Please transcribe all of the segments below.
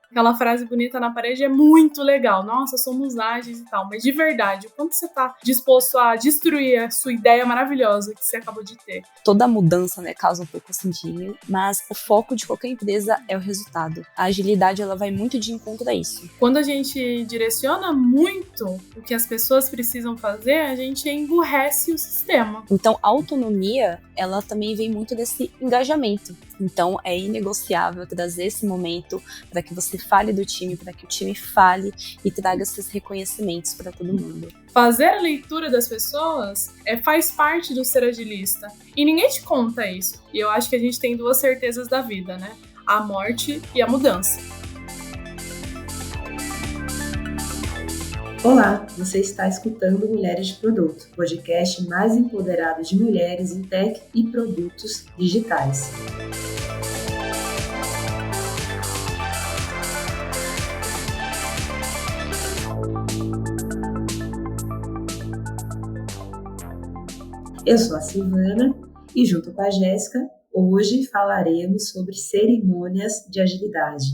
Aquela frase bonita na parede é muito legal. Nossa, somos ágeis e tal. Mas de verdade, o quanto você tá disposto a destruir a sua ideia maravilhosa que você acabou de ter? Toda mudança, né, causa um pouco assim de medo, mas o foco de qualquer empresa é o resultado. A agilidade, ela vai muito de encontro a isso. Quando a gente direciona muito o que as pessoas precisam fazer, a gente emburrece o sistema. Então, a autonomia, ela também vem muito desse engajamento. Então, é inegociável trazer esse momento para que você fale do time, para que o time fale e traga esses reconhecimentos para todo mundo. Fazer a leitura das pessoas faz parte do ser agilista. E ninguém te conta isso. E eu acho que a gente tem duas certezas da vida, né? A morte e a mudança. Olá, você está escutando Mulheres de Produto, podcast mais empoderado de mulheres em tech e produtos digitais. Eu sou a Silvana e, junto com a Jéssica, hoje falaremos sobre cerimônias de agilidade.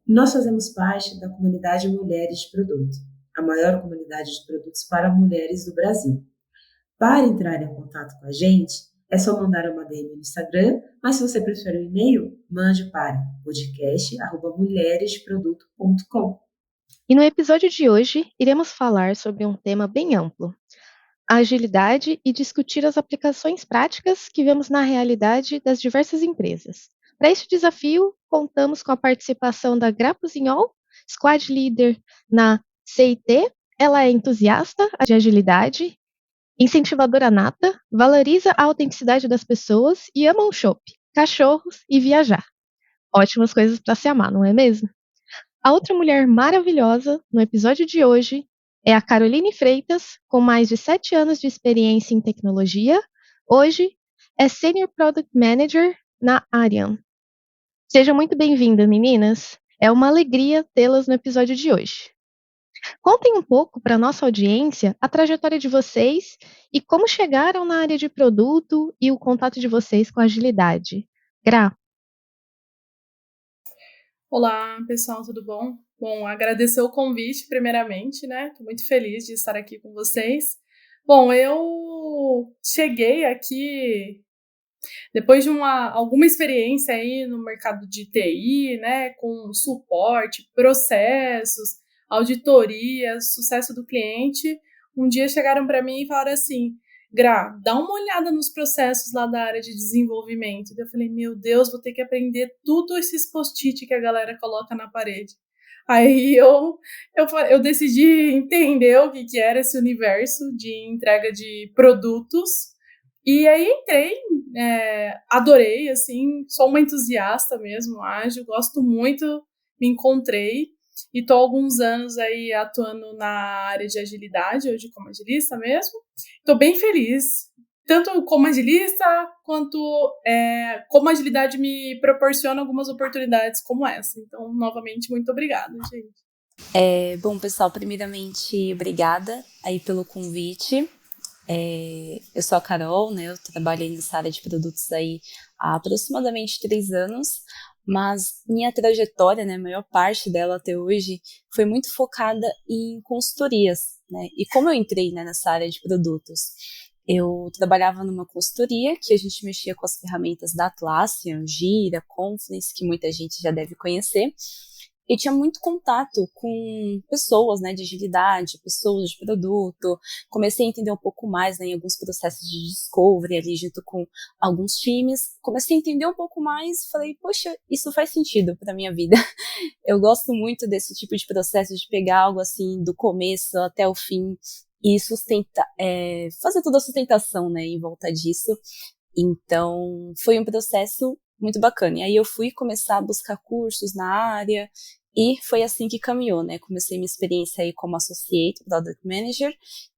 Nós fazemos parte da comunidade Mulheres de Produto, a maior comunidade de produtos para mulheres do Brasil. Para entrar em contato com a gente, é só mandar uma DM no Instagram, mas se você preferir o e-mail, mande para podcast@mulheresdeproduto.com. E no episódio de hoje, iremos falar sobre um tema bem amplo: a agilidade e discutir as aplicações práticas que vemos na realidade das diversas empresas. Para este desafio, contamos com a participação da Gra Puzignol, Squad Leader na CIT. Ela é entusiasta de agilidade, incentivadora nata, valoriza a autenticidade das pessoas e ama um chopp, cachorros e viajar. Ótimas coisas para se amar, não é mesmo? A outra mulher maravilhosa no episódio de hoje é a Caroline Freitas, com mais de 7 anos de experiência em tecnologia. Hoje é Senior Product Manager na Arian. Sejam muito bem-vindas, meninas. É uma alegria tê-las no episódio de hoje. Contem um pouco para a nossa audiência a trajetória de vocês e como chegaram na área de produto e o contato de vocês com a agilidade. Gra. Olá, pessoal, tudo bom? Bom, agradecer o convite, primeiramente, né? Estou muito feliz de estar aqui com vocês. Bom, eu cheguei aqui depois de alguma experiência aí no mercado de TI, né? Com suporte, processos, auditoria, sucesso do cliente. Um dia chegaram para mim e falaram assim: Gra, dá uma olhada nos processos lá da área de desenvolvimento. Eu falei, meu Deus, vou ter que aprender tudo esses post-it que a galera coloca na parede. Aí eu decidi entender o que era esse universo de entrega de produtos. E aí entrei, adorei, assim, sou uma entusiasta mesmo, ágil, gosto muito, me encontrei. E estou há alguns anos aí atuando na área de agilidade, hoje como agilista mesmo. Estou bem feliz, tanto como agilista, quanto como a agilidade me proporciona algumas oportunidades como essa. Então, novamente, muito obrigada, gente. Bom, pessoal, primeiramente, obrigada aí pelo convite. Eu sou a Carol, né? Eu trabalhei nessa área de produtos aí há aproximadamente 3 anos. Mas minha trajetória, né, a maior parte dela até hoje, foi muito focada em consultorias, né? E como eu entrei, né, nessa área de produtos? Eu trabalhava numa consultoria que a gente mexia com as ferramentas da Atlassian, Jira, Confluence, que muita gente já deve conhecer. E tinha muito contato com pessoas, né, de agilidade, pessoas de produto. Comecei a entender um pouco mais, né, em alguns processos de discovery ali junto com alguns times. Comecei a entender um pouco mais e falei, poxa, isso faz sentido para minha vida. Eu gosto muito desse tipo de processo, de pegar algo assim do começo até o fim e fazer toda a sustentação, né, em volta disso. Então, foi um processo muito bacana. E aí eu fui começar a buscar cursos na área e foi assim que caminhou, né? Comecei minha experiência aí como Associate Product Manager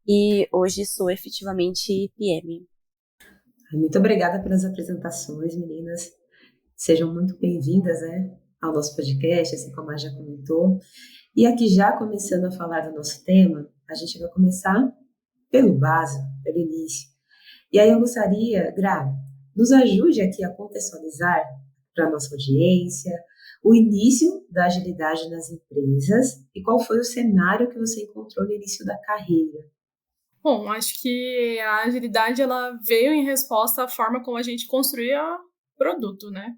e hoje sou efetivamente PM. Muito obrigada pelas apresentações, meninas. Sejam muito bem-vindas, né, ao nosso podcast, assim como a já comentou. E aqui, já começando a falar do nosso tema, a gente vai começar pelo básico, pelo início. E aí eu gostaria, Gra, nos ajude aqui a contextualizar para a nossa audiência o início da agilidade nas empresas e qual foi o cenário que você encontrou no início da carreira. Bom, acho que a agilidade ela veio em resposta à forma como a gente construía produto, né?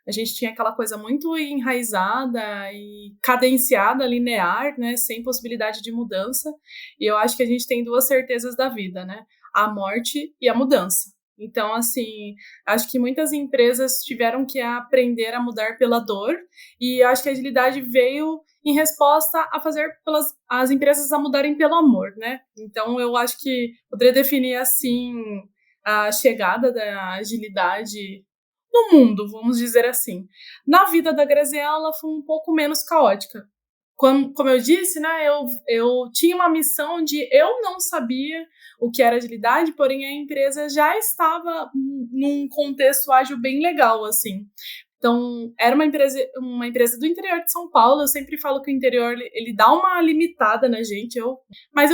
A gente tinha aquela coisa muito enraizada e cadenciada, linear, né? Sem possibilidade de mudança. E eu acho que a gente tem duas certezas da vida, né? A morte e a mudança. Então, assim, acho que muitas empresas tiveram que aprender a mudar pela dor, e acho que a agilidade veio em resposta a fazer as empresas a mudarem pelo amor, né? Então, eu acho que poderia definir, assim, a chegada da agilidade no mundo, vamos dizer assim. Na vida da Graziella, ela foi um pouco menos caótica. Como eu disse, né, eu tinha uma missão de eu não sabia o que era agilidade, porém a empresa já estava num contexto ágil bem legal, assim. Então, era uma empresa do interior de São Paulo. Eu sempre falo que o interior, ele dá uma limitada na gente. Mas,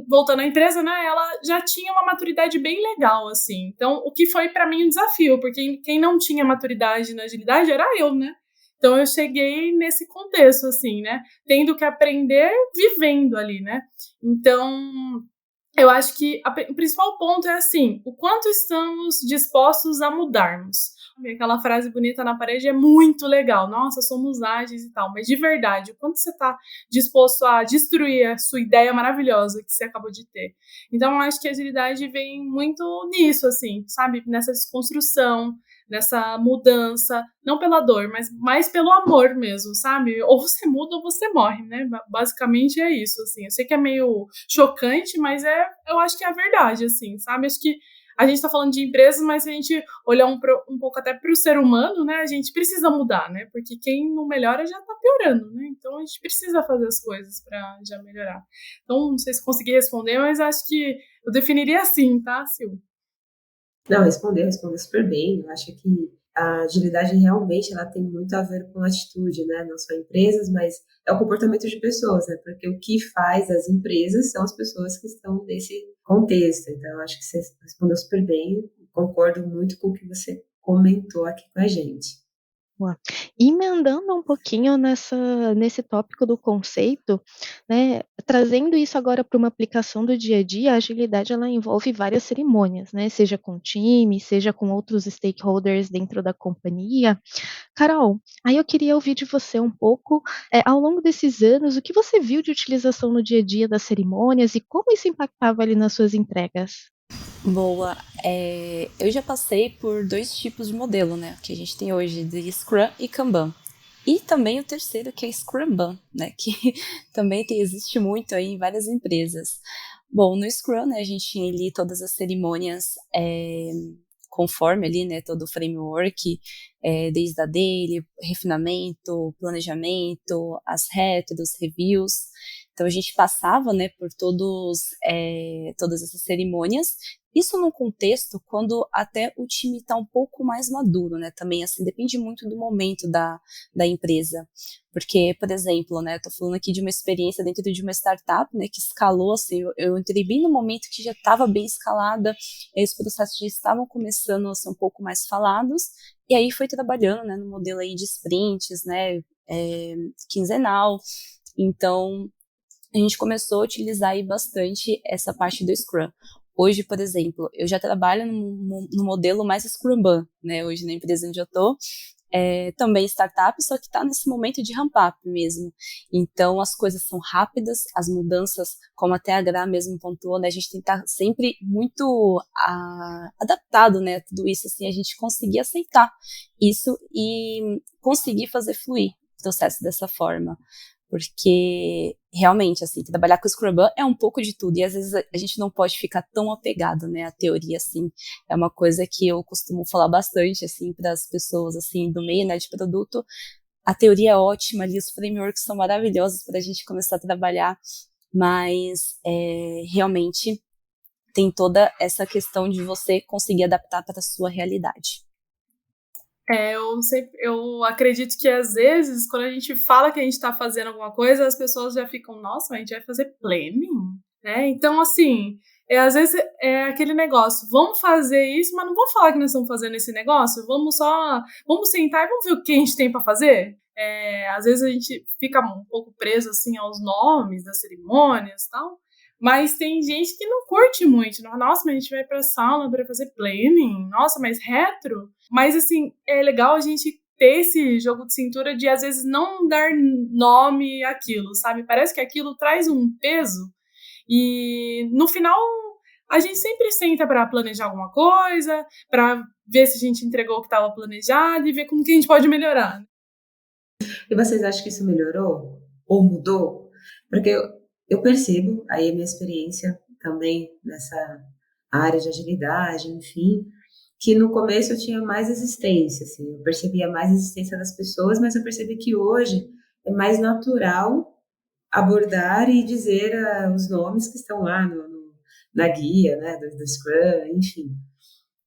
voltando à empresa, né, ela já tinha uma maturidade bem legal, assim. Então, o que foi para mim um desafio, porque quem não tinha maturidade na agilidade era eu, né? Então, eu cheguei nesse contexto, assim, né? Tendo que aprender vivendo ali, né? Então, eu acho que o principal ponto é, assim, o quanto estamos dispostos a mudarmos. Aquela frase bonita na parede é muito legal. Nossa, somos ágeis e tal. Mas, de verdade, o quanto você está disposto a destruir a sua ideia maravilhosa que você acabou de ter. Então, eu acho que a agilidade vem muito nisso, assim, sabe? Nessa desconstrução, nessa mudança, não pela dor, mas mais pelo amor mesmo, sabe? Ou você muda ou você morre, né? Basicamente é isso, assim. Eu sei que é meio chocante, mas eu acho que é a verdade, assim, sabe? Acho que a gente tá falando de empresas, mas se a gente olhar um pouco até pro ser humano, né? A gente precisa mudar, né? Porque quem não melhora já tá piorando, né? Então a gente precisa fazer as coisas pra já melhorar. Então, não sei se consegui responder, mas acho que eu definiria assim, tá, Sil? Não, respondeu super bem. Eu acho que a agilidade realmente ela tem muito a ver com atitude, né? Não só empresas, mas é o comportamento de pessoas, né? Porque o que faz as empresas são as pessoas que estão nesse contexto. Então, eu acho que você respondeu super bem. Concordo muito com o que você comentou aqui com a gente. Emendando um pouquinho nesse tópico do conceito, né, trazendo isso agora para uma aplicação do dia a dia, a agilidade ela envolve várias cerimônias, né, seja com time, seja com outros stakeholders dentro da companhia. Carol, aí eu queria ouvir de você um pouco, ao longo desses anos, o que você viu de utilização no dia a dia das cerimônias e como isso impactava ali nas suas entregas? Boa. Eu já passei por 2 tipos de modelo, né? Que a gente tem hoje, de Scrum e Kanban. E também o terceiro, que é Scrumban, né? Que também existe muito aí em várias empresas. Bom, no Scrum, né, a gente tinha ali todas as cerimônias conforme ali, né, todo o framework, desde a daily, refinamento, planejamento, as retros, reviews. Então a gente passava, né, por todas essas cerimônias. Isso num contexto quando até o time está um pouco mais maduro, né? Também, assim, depende muito do momento da empresa. Porque, por exemplo, né, eu tô falando aqui de uma experiência dentro de uma startup, né, que escalou, assim, eu entrei bem no momento que já estava bem escalada, e os processos já estavam começando a ser um pouco mais falados, e aí foi trabalhando, né, no modelo aí de sprints, né, quinzenal. Então, a gente começou a utilizar aí bastante essa parte do Scrum. Hoje, por exemplo, eu já trabalho no modelo mais Scrumban, né? Hoje na empresa onde eu tô, também startup, só que está nesse momento de ramp-up mesmo. Então, as coisas são rápidas, as mudanças, como até a Gra mesmo pontuou, né? A gente tem que estar sempre muito adaptado, né? Tudo isso, assim, a gente conseguir aceitar isso e conseguir fazer fluir o processo dessa forma. Porque, realmente, assim, trabalhar com o Scrumban é um pouco de tudo, e às vezes a gente não pode ficar tão apegado, né, à teoria, assim, é uma coisa que eu costumo falar bastante, assim, para as pessoas, assim, do meio, né, de produto. A teoria é ótima ali, os frameworks são maravilhosos para a gente começar a trabalhar, mas, realmente, tem toda essa questão de você conseguir adaptar para a sua realidade. Eu acredito que às vezes, quando a gente fala que a gente está fazendo alguma coisa, as pessoas já ficam, nossa, mas a gente vai fazer planning? Né? Então, assim, às vezes é aquele negócio, vamos fazer isso, mas não vamos falar que nós estamos fazendo esse negócio, vamos sentar e vamos ver o que a gente tem para fazer? Às vezes a gente fica um pouco preso assim aos nomes das cerimônias e tal, mas tem gente que não curte muito. Nossa, mas a gente vai pra sauna para fazer planning. Nossa, mas retro? Mas assim, é legal a gente ter esse jogo de cintura de às vezes não dar nome àquilo, sabe? Parece que aquilo traz um peso e no final a gente sempre senta para planejar alguma coisa, para ver se a gente entregou o que estava planejado e ver como que a gente pode melhorar. E vocês acham que isso melhorou ou mudou? Porque eu percebo, aí a minha experiência também nessa área de agilidade, enfim, que no começo eu tinha mais existência, assim, eu percebia mais a existência das pessoas, mas eu percebi que hoje é mais natural abordar e dizer os nomes que estão lá na guia, né, do Scrum, enfim.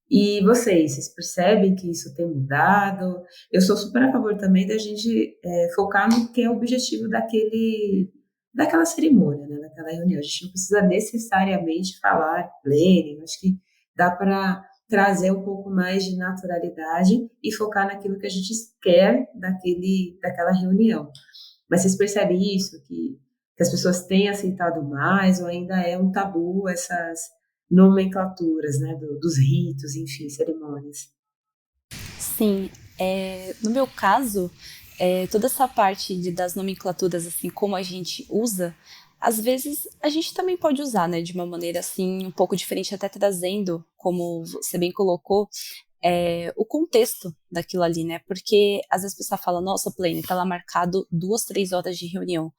E vocês percebem que isso tem mudado? Eu sou super a favor também da gente focar no que é o objetivo daquela cerimônia, né, daquela reunião. A gente não precisa necessariamente falar planning, acho que dá para trazer um pouco mais de naturalidade e focar naquilo que a gente quer daquela reunião. Mas vocês percebem isso, que as pessoas têm aceitado mais ou ainda é um tabu essas nomenclaturas, né, dos ritos, enfim, cerimônias? Sim, no meu caso, toda essa parte das nomenclaturas, assim, como a gente usa, às vezes a gente também pode usar, né, de uma maneira, assim, um pouco diferente, até trazendo, como você bem colocou, o contexto daquilo ali, né, porque às vezes a pessoa fala, nossa, Plane, tá lá marcado 2, 3 horas de reunião.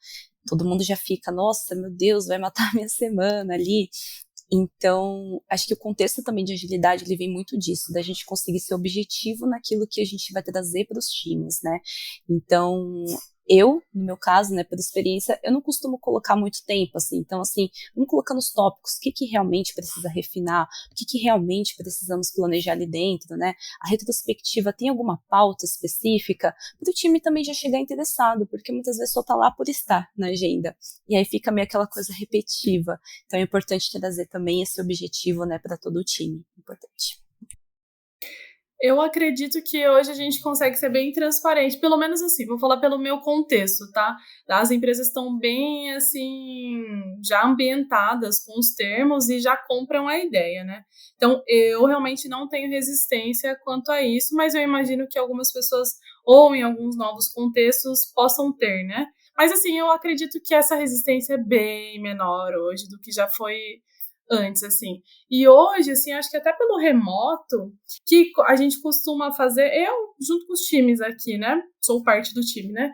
Todo mundo já fica, nossa, meu Deus, vai matar minha semana ali. Então, acho que o contexto também de agilidade, ele vem muito disso, da gente conseguir ser objetivo naquilo que a gente vai trazer para os times, né? Então, no meu caso, né, por experiência, eu não costumo colocar muito tempo, assim. Então, assim, vamos colocar nos tópicos o que realmente precisa refinar, o que realmente precisamos planejar ali dentro, né? A retrospectiva tem alguma pauta específica para o time também já chegar interessado, porque muitas vezes só tá lá por estar na agenda. E aí fica meio aquela coisa repetitiva. Então é importante trazer também esse objetivo, né, para todo o time. Importante. Eu acredito que hoje a gente consegue ser bem transparente, pelo menos assim, vou falar pelo meu contexto, tá? As empresas estão bem, assim, já ambientadas com os termos e já compram a ideia, né? Então, eu realmente não tenho resistência quanto a isso, mas eu imagino que algumas pessoas, ou em alguns novos contextos, possam ter, né? Mas, assim, eu acredito que essa resistência é bem menor hoje do que já foi antes, assim. E hoje, assim, acho que até pelo remoto, que a gente costuma fazer, eu junto com os times aqui, né? Sou parte do time, né?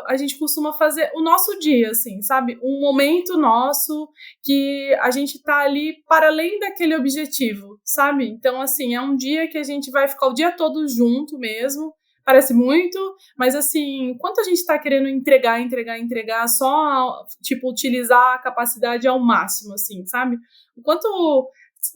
A gente costuma fazer o nosso dia, assim, sabe? Um momento nosso que a gente tá ali para além daquele objetivo, sabe? Então, assim, é um dia que a gente vai ficar o dia todo junto mesmo. Parece muito, mas assim, quanto a gente está querendo entregar, só, tipo, utilizar a capacidade ao máximo, assim, sabe? O quanto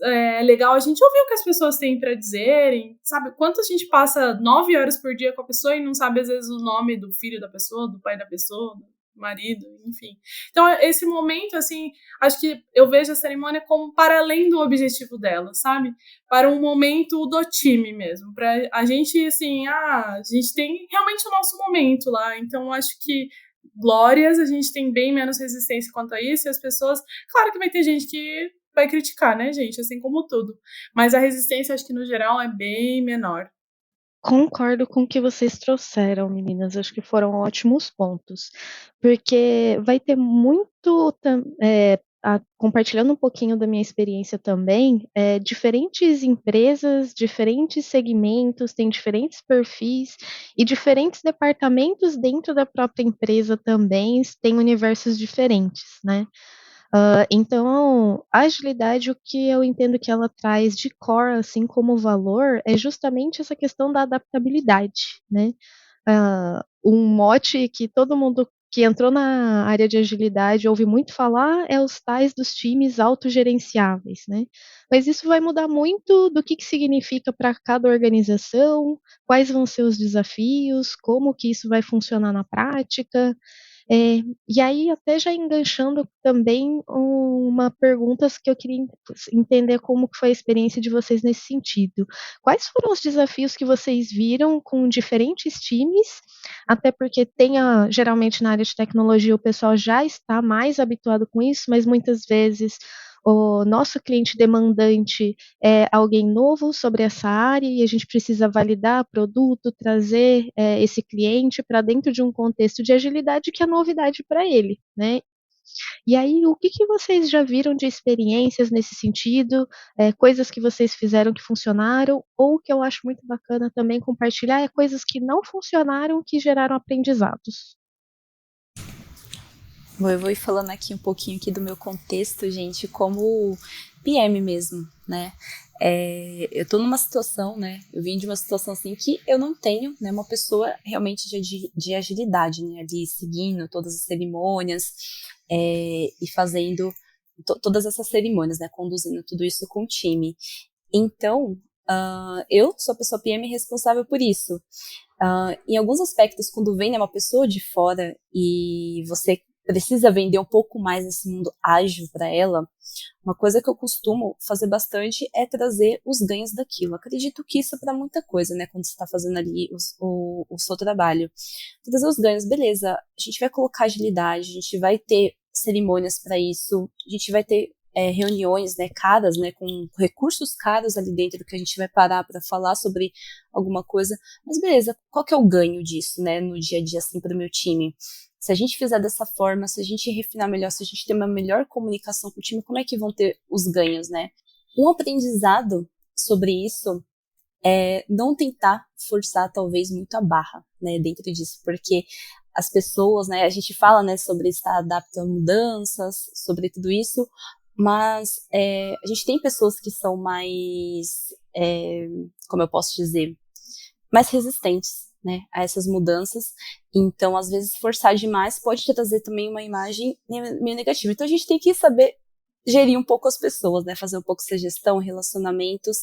é legal a gente ouvir o que as pessoas têm para dizerem, sabe? Quanto a gente passa 9 horas por dia com a pessoa e não sabe, às vezes, o nome do filho da pessoa, do pai da pessoa, do marido, enfim. Então, esse momento, assim, acho que eu vejo a cerimônia como para além do objetivo dela, sabe? Para um momento do time mesmo, para a gente, assim, a gente tem realmente o nosso momento lá, então acho que glórias, a gente tem bem menos resistência quanto a isso, e as pessoas, claro que vai ter gente que vai criticar, né, gente, assim como tudo, mas a resistência, acho que no geral é bem menor. Concordo com o que vocês trouxeram, meninas. Acho que foram ótimos pontos. Porque vai ter muito. Compartilhando um pouquinho da minha experiência também, diferentes empresas, diferentes segmentos, têm diferentes perfis e diferentes departamentos dentro da própria empresa também têm universos diferentes, né? Então, a agilidade, o que eu entendo que ela traz de core, assim como valor, é justamente essa questão da adaptabilidade, né? Um mote que todo mundo que entrou na área de agilidade ouve muito falar é os tais dos times autogerenciáveis, né? Mas isso vai mudar muito do que significa para cada organização, quais vão ser os desafios, como que isso vai funcionar na prática. E aí, até já enganchando também uma pergunta que eu queria entender como que foi a experiência de vocês nesse sentido. Quais foram os desafios que vocês viram com diferentes times? Até porque geralmente na área de tecnologia o pessoal já está mais habituado com isso, mas muitas vezes o nosso cliente demandante é alguém novo sobre essa área e a gente precisa validar produto, trazer esse cliente para dentro de um contexto de agilidade que é novidade para ele, né? E aí, o que vocês já viram de experiências nesse sentido, coisas que vocês fizeram que funcionaram, ou que eu acho muito bacana também compartilhar, coisas que não funcionaram que geraram aprendizados. Bom, eu vou ir falando aqui um pouquinho aqui do meu contexto, gente, como PM mesmo, né? Eu tô numa situação, né? Eu vim de uma situação assim que eu não tenho, né? Uma pessoa realmente de agilidade, né? Ali seguindo todas as cerimônias e fazendo todas essas cerimônias, né? Conduzindo tudo isso com o time. Então, eu sou a pessoa PM responsável por isso. Em alguns aspectos, quando vem, né, uma pessoa de fora e você precisa vender um pouco mais esse mundo ágil para ela, uma coisa que eu costumo fazer bastante é trazer os ganhos daquilo. Acredito que isso é para muita coisa, né? Quando você está fazendo ali o seu trabalho. Trazer os ganhos, beleza. A gente vai colocar agilidade, a gente vai ter cerimônias para isso, a gente vai ter reuniões, né, caras, né, com recursos caros ali dentro que a gente vai parar para falar sobre alguma coisa. Mas beleza, qual que é o ganho disso, né, no dia a dia assim para o meu time? Se a gente fizer dessa forma, se a gente refinar melhor, se a gente ter uma melhor comunicação com o time, como é que vão ter os ganhos, né? Um aprendizado sobre isso é não tentar forçar talvez muito a barra, né, dentro disso, porque as pessoas, né, a gente fala, né, sobre estar adaptando a mudanças, sobre tudo isso, mas a gente tem pessoas que são mais, como eu posso dizer, mais resistentes, né, a essas mudanças. Então, às vezes, forçar demais pode te trazer também uma imagem meio negativa. Então, a gente tem que saber gerir um pouco as pessoas, né, fazer um pouco essa gestão, relacionamentos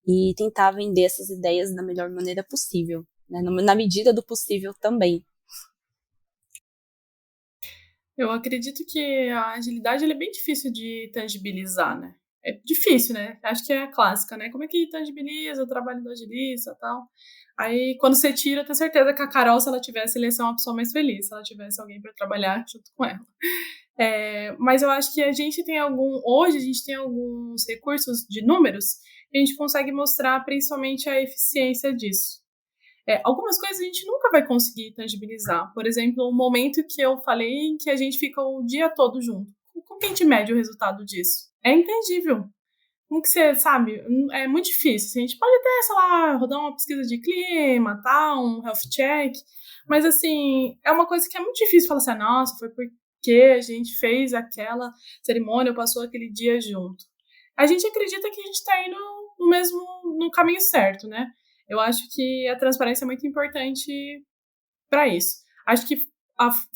e tentar vender essas ideias da melhor maneira possível, né, na medida do possível também. Eu acredito que a agilidade ela é bem difícil de tangibilizar, né? É difícil, né? Acho que é a clássica, né? Como é que tangibiliza o trabalho do agilista e tal? Aí, quando você tira, eu tenho certeza que a Carol, se ela tivesse, ela ia ser uma pessoa mais feliz, se ela tivesse alguém para trabalhar junto com ela. Mas eu acho que hoje a gente tem alguns recursos de números que a gente consegue mostrar principalmente a eficiência disso. Algumas coisas a gente nunca vai conseguir tangibilizar. Por exemplo, o momento que eu falei em que a gente fica o dia todo junto. Como que a gente mede o resultado disso? É intangível. Como que você sabe? É muito difícil. A gente pode até, sei lá, rodar uma pesquisa de clima, tal, um health check, mas assim, é uma coisa que é muito difícil falar assim, nossa, foi porque a gente fez aquela cerimônia, passou aquele dia junto. A gente acredita que a gente está indo no caminho certo, né? Eu acho que a transparência é muito importante para isso. Acho que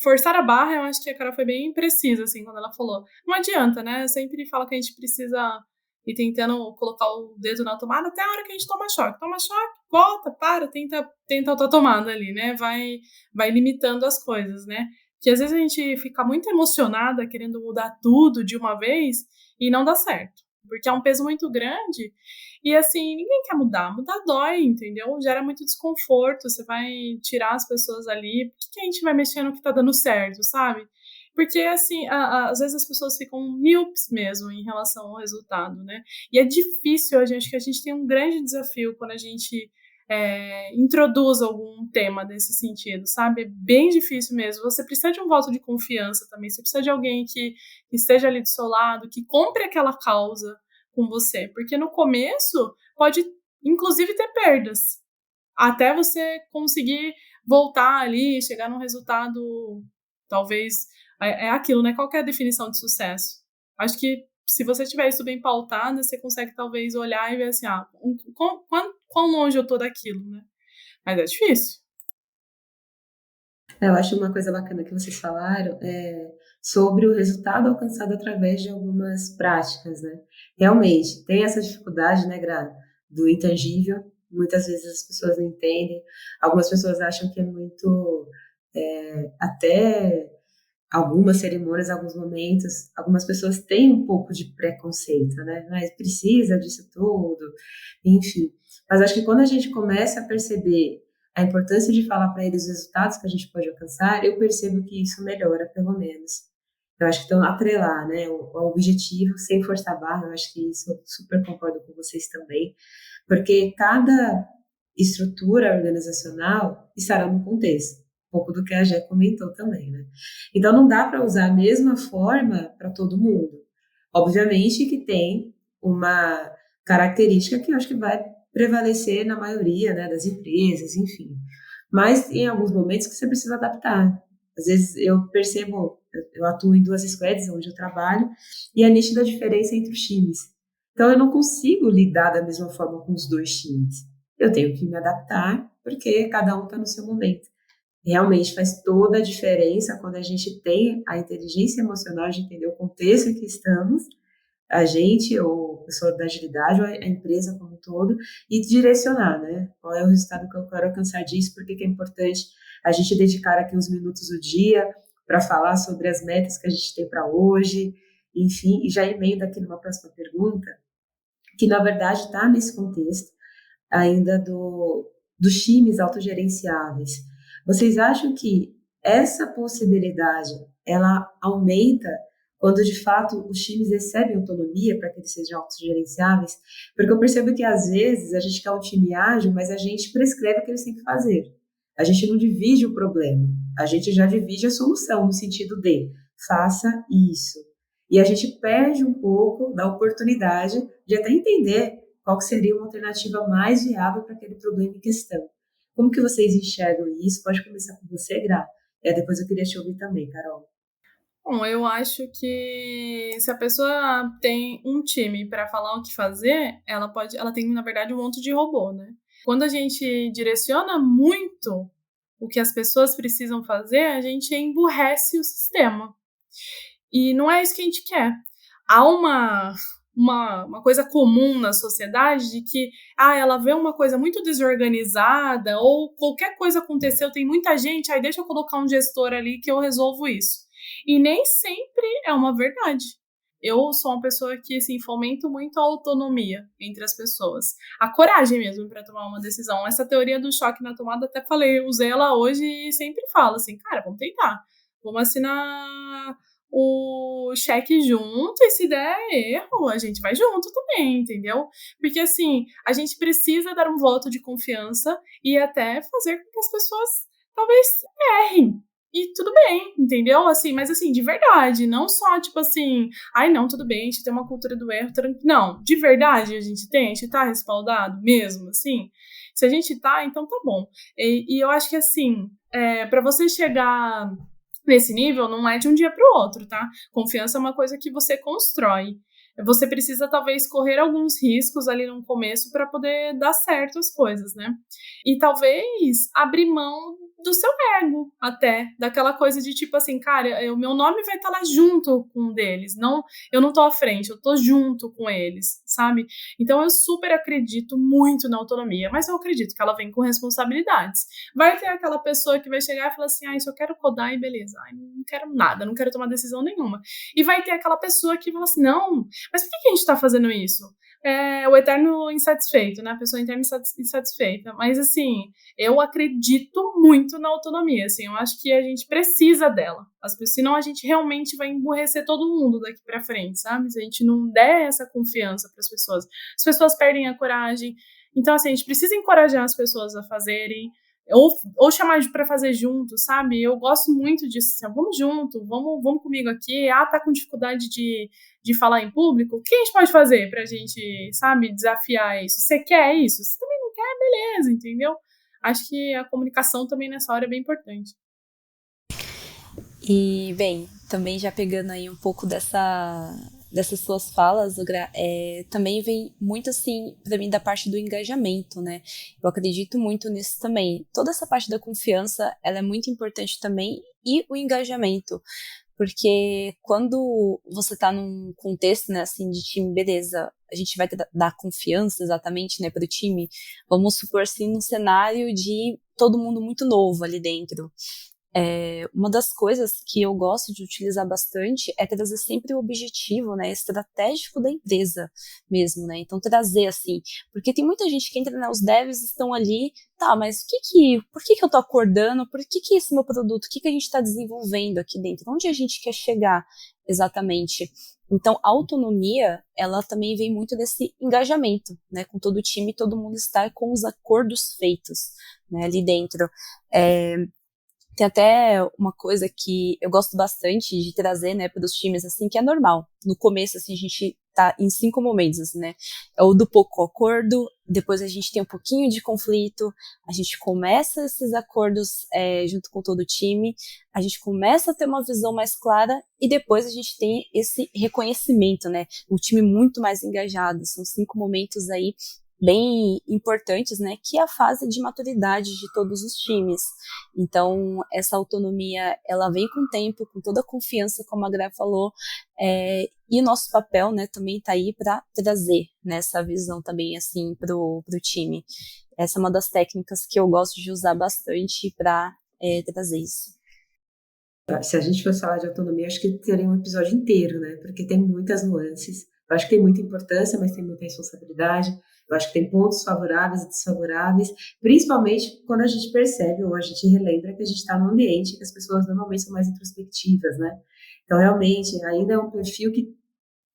forçar a barra, eu acho que a Carol foi bem precisa, assim, quando ela falou. Não adianta, né? Eu sempre falo que a gente precisa ir tentando colocar o dedo na tomada até a hora que a gente toma choque. Toma choque, volta, para, tenta outra tomada ali, né? Vai limitando as coisas, né? Que às vezes a gente fica muito emocionada querendo mudar tudo de uma vez e não dá certo. Porque é um peso muito grande e assim, ninguém quer mudar. Mudar dói, entendeu? Gera muito desconforto. Você vai tirar as pessoas ali. Por que a gente vai mexer no que tá dando certo, sabe? Porque, assim, às vezes as pessoas ficam míopes mesmo em relação ao resultado, né? E é difícil, acho que a gente tem um grande desafio quando a gente introduz algum tema desse sentido, sabe? É bem difícil mesmo. Você precisa de um voto de confiança também. Você precisa de alguém que esteja ali do seu lado, que compre aquela causa com você. Porque no começo pode, inclusive, ter perdas. Até você conseguir voltar ali, chegar num resultado, talvez, é aquilo, né? Qual que é a definição de sucesso? Acho que se você tiver isso bem pautado, você consegue talvez olhar e ver assim, quão longe eu tô daquilo, né? Mas é difícil. Eu acho uma coisa bacana que vocês falaram sobre o resultado alcançado através de algumas práticas, né? Realmente, tem essa dificuldade, né, Gra, do intangível. Muitas vezes as pessoas não entendem. Algumas pessoas acham que é muito até algumas cerimônias, alguns momentos, algumas pessoas têm um pouco de preconceito, né? Mas precisa disso tudo, enfim. Mas acho que quando a gente começa a perceber a importância de falar para eles os resultados que a gente pode alcançar, eu percebo que isso melhora, pelo menos. Eu acho que então atrelar, né, o objetivo sem forçar a barra, eu acho que isso eu super concordo com vocês também, porque cada estrutura organizacional estará no contexto, um pouco do que a Gé comentou também, né? Então não dá para usar a mesma forma para todo mundo. Obviamente que tem uma característica que eu acho que vai prevalecer na maioria, né, das empresas, enfim. Mas em alguns momentos que você precisa adaptar. Às vezes eu percebo, eu atuo em 2 squads onde eu trabalho, e é nítida a diferença entre os times. Então eu não consigo lidar da mesma forma com os 2 times. Eu tenho que me adaptar, porque cada um está no seu momento. Realmente faz toda a diferença quando a gente tem a inteligência emocional de entender o contexto em que estamos, a gente, ou a pessoa da agilidade, ou a empresa como um todo, e direcionar, né? Qual é o resultado que eu quero alcançar disso, por que é importante a gente dedicar aqui uns minutos do dia para falar sobre as metas que a gente tem para hoje, enfim, e já emenda aqui numa próxima pergunta, que na verdade está nesse contexto ainda dos times autogerenciáveis. Vocês acham que essa possibilidade, ela aumenta quando de fato os times recebem autonomia para que eles sejam autogerenciáveis? Porque eu percebo que às vezes a gente quer um time ágil, mas a gente prescreve o que eles têm que fazer. A gente não divide o problema, a gente já divide a solução, no sentido de faça isso. E a gente perde um pouco da oportunidade de até entender qual seria uma alternativa mais viável para aquele problema em questão. Como que vocês enxergam isso? Pode começar com você, Gra. Depois eu queria te ouvir também, Carol. Bom, eu acho que se a pessoa tem um time para falar o que fazer, ela tem, na verdade, um monte de robô, né? Quando a gente direciona muito o que as pessoas precisam fazer, a gente emburrece o sistema. E não é isso que a gente quer. Há uma coisa comum na sociedade de que ela vê uma coisa muito desorganizada ou qualquer coisa aconteceu, tem muita gente, deixa eu colocar um gestor ali que eu resolvo isso. E nem sempre é uma verdade. Eu sou uma pessoa que, assim, fomento muito a autonomia entre as pessoas. A coragem mesmo para tomar uma decisão. Essa teoria do choque na tomada, até usei ela hoje e sempre falo assim, cara, vamos tentar. Vamos assinar o cheque junto e se der erro, a gente vai junto também, entendeu? Porque, assim, a gente precisa dar um voto de confiança e até fazer com que as pessoas talvez errem. E tudo bem, entendeu? Assim, mas assim, de verdade, não só tipo assim, não, tudo bem, a gente tem uma cultura do erro, não, de verdade a gente tá respaldado mesmo, assim. Se a gente tá, então tá bom. E eu acho que assim, para você chegar nesse nível, não é de um dia para o outro, tá? Confiança é uma coisa que você constrói. Você precisa, talvez, correr alguns riscos ali no começo para poder dar certo as coisas, né? E talvez abrir mão do seu ego, até. Daquela coisa de tipo assim, cara, o meu nome vai estar lá junto com um deles. Não, eu não tô à frente, eu tô junto com eles, sabe? Então eu super acredito muito na autonomia, mas eu acredito que ela vem com responsabilidades. Vai ter aquela pessoa que vai chegar e falar assim, isso eu quero codar e beleza. Não quero nada, não quero tomar decisão nenhuma. E vai ter aquela pessoa que fala assim, não, mas por que a gente tá fazendo isso? O eterno insatisfeito, né? A pessoa interna insatisfeita. Mas, assim, eu acredito muito na autonomia, assim. Eu acho que a gente precisa dela. Senão a gente realmente vai emburrecer todo mundo daqui pra frente, sabe? Se a gente não der essa confiança pras pessoas. As pessoas perdem a coragem. Então, assim, a gente precisa encorajar as pessoas a fazerem. Ou chamar para fazer junto, sabe? Eu gosto muito disso, assim, vamos junto, vamos comigo aqui. Tá com dificuldade de falar em público? O que a gente pode fazer pra gente, sabe, desafiar isso? Você quer isso? Você também não quer? Beleza, entendeu? Acho que a comunicação também nessa hora é bem importante. E, bem, também já pegando aí um pouco dessas suas falas, também vem muito, assim, pra mim, da parte do engajamento, né? Eu acredito muito nisso também. Toda essa parte da confiança, ela é muito importante também, e o engajamento. Porque quando você tá num contexto, né, assim, de time, beleza, a gente vai dar confiança exatamente, né, pro time, vamos supor, assim, num cenário de todo mundo muito novo ali dentro. Uma das coisas que eu gosto de utilizar bastante é trazer sempre o objetivo, né, estratégico da empresa mesmo, né? Então trazer assim, porque tem muita gente que entra, né, os devs estão ali, tá, mas por que que eu tô acordando? Por que que esse meu produto, o que que a gente está desenvolvendo aqui dentro? Onde a gente quer chegar exatamente? Então, a autonomia, ela também vem muito desse engajamento, né, com todo o time, todo mundo estar com os acordos feitos, né, ali dentro. Tem até uma coisa que eu gosto bastante de trazer, né, para os times, assim, que é normal. No começo, assim, a gente tá em 5 momentos, assim, né? É o do pouco acordo, depois a gente tem um pouquinho de conflito, a gente começa esses acordos junto com todo o time, a gente começa a ter uma visão mais clara e depois a gente tem esse reconhecimento, né? O time muito mais engajado. São 5 momentos aí bem importantes, né, que é a fase de maturidade de todos os times. Então, essa autonomia, ela vem com o tempo, com toda a confiança, como a Gra falou, e o nosso papel, né, também está aí para trazer, né, essa visão também, assim, pro time. Essa é uma das técnicas que eu gosto de usar bastante para trazer isso. Se a gente fosse falar de autonomia, acho que teria um episódio inteiro, né? Porque tem muitas nuances. Eu acho que tem muita importância, mas tem muita responsabilidade. Eu acho que tem pontos favoráveis e desfavoráveis, principalmente quando a gente percebe ou a gente relembra que a gente está num ambiente que as pessoas normalmente são mais introspectivas, né? Então, realmente, ainda é um perfil que